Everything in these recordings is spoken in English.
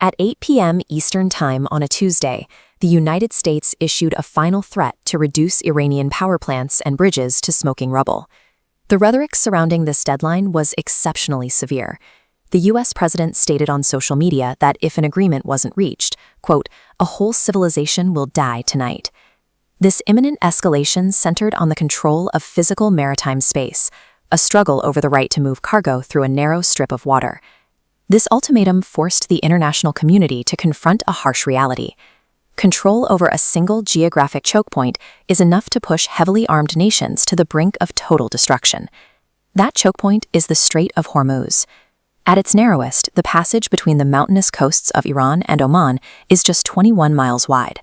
At 8 p.m. Eastern Time on a Tuesday, the United States issued a final threat to reduce Iranian power plants and bridges to smoking rubble. The rhetoric surrounding this deadline was exceptionally severe. The U.S. president stated on social media that if an agreement wasn't reached, quote, "a whole civilization will die tonight." This imminent escalation centered on the control of physical maritime space, a struggle over the right to move cargo through a narrow strip of water. This ultimatum forced the international community to confront a harsh reality. Control over a single geographic choke point is enough to push heavily armed nations to the brink of total destruction. That choke point is the Strait of Hormuz. At its narrowest, the passage between the mountainous coasts of Iran and Oman is just 21 miles wide.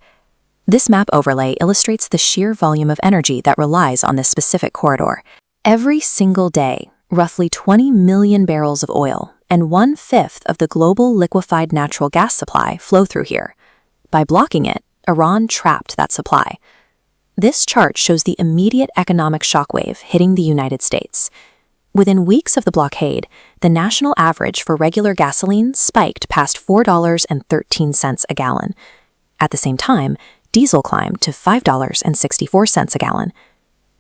This map overlay illustrates the sheer volume of energy that relies on this specific corridor. Every single day, roughly 20 million barrels of oil and 1/5 of the global liquefied natural gas supply flow through here. By blocking it, Iran trapped that supply. This chart shows the immediate economic shockwave hitting the United States. Within weeks of the blockade, the national average for regular gasoline spiked past $4.13 a gallon. At the same time, diesel climbed to $5.64 a gallon.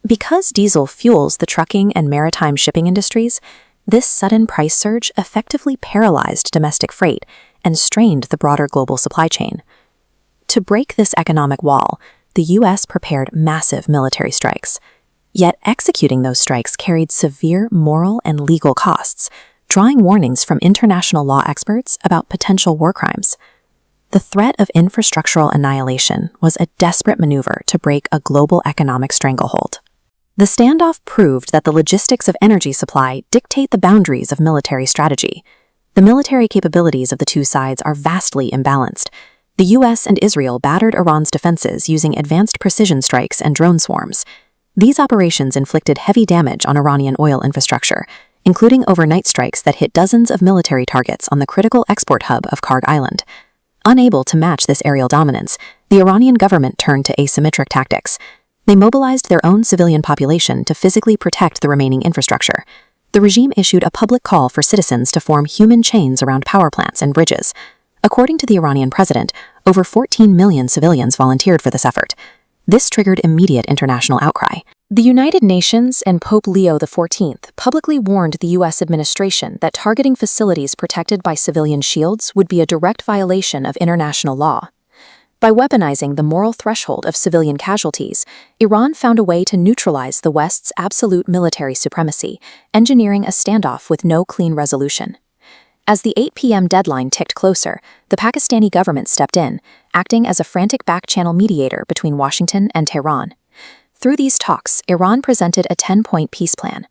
Because diesel fuels the trucking and maritime shipping industries, this sudden price surge effectively paralyzed domestic freight and strained the broader global supply chain. To break this economic wall, the U.S. prepared massive military strikes. Yet executing those strikes carried severe moral and legal costs, drawing warnings from international law experts about potential war crimes. The threat of infrastructural annihilation was a desperate maneuver to break a global economic stranglehold. The standoff proved that the logistics of energy supply dictate the boundaries of military strategy. The military capabilities of the two sides are vastly imbalanced. The U.S. and Israel battered Iran's defenses using advanced precision strikes and drone swarms. These operations inflicted heavy damage on Iranian oil infrastructure, including overnight strikes that hit dozens of military targets on the critical export hub of Karg Island. Unable to match this aerial dominance, the Iranian government turned to asymmetric tactics. They mobilized their own civilian population to physically protect the remaining infrastructure. The regime issued a public call for citizens to form human chains around power plants and bridges. According to the Iranian president, over 14 million civilians volunteered for this effort. This triggered immediate international outcry. The United Nations and Pope Leo XIV publicly warned the U.S. administration that targeting facilities protected by civilian shields would be a direct violation of international law. By weaponizing the moral threshold of civilian casualties, Iran found a way to neutralize the West's absolute military supremacy, engineering a standoff with no clean resolution. As the 8 p.m. deadline ticked closer, the Pakistani government stepped in, acting as a frantic back-channel mediator between Washington and Tehran. Through these talks, Iran presented a 10-point peace plan.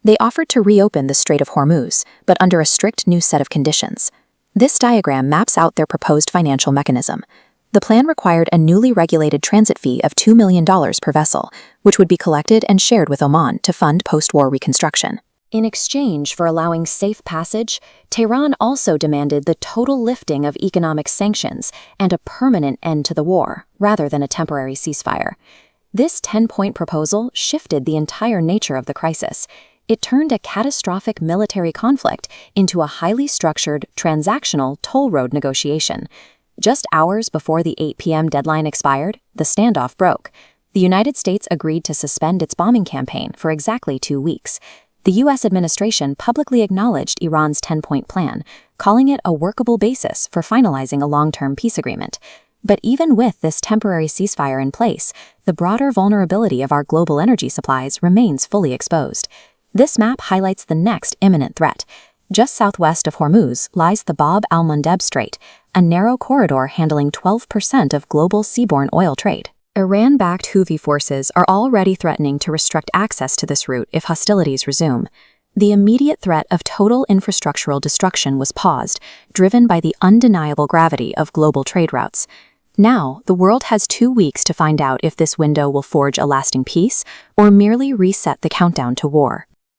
They offered to reopen the Strait of Hormuz, but under a strict new set of conditions. This diagram maps out their proposed financial mechanism. The plan required a newly regulated transit fee of $2 million per vessel, which would be collected and shared with Oman to fund post-war reconstruction. In exchange for allowing safe passage, Tehran also demanded the total lifting of economic sanctions and a permanent end to the war, rather than a temporary ceasefire. This 10-point proposal shifted the entire nature of the crisis. It turned a catastrophic military conflict into a highly structured, transactional toll road negotiation. Just hours before the 8 p.m. deadline expired, the standoff broke. The United States agreed to suspend its bombing campaign for exactly 2 weeks. The U.S. administration publicly acknowledged Iran's 10-point plan, calling it a workable basis for finalizing a long-term peace agreement. But even with this temporary ceasefire in place, the broader vulnerability of our global energy supplies remains fully exposed. This map highlights the next imminent threat. Just southwest of Hormuz lies the Bab al-Mandeb Strait, a narrow corridor handling 12% of global seaborne oil trade. Iran-backed Houthi forces are already threatening to restrict access to this route if hostilities resume. The immediate threat of total infrastructural destruction was paused, driven by the undeniable gravity of global trade routes. Now, the world has 2 weeks to find out if this window will forge a lasting peace or merely reset the countdown to war.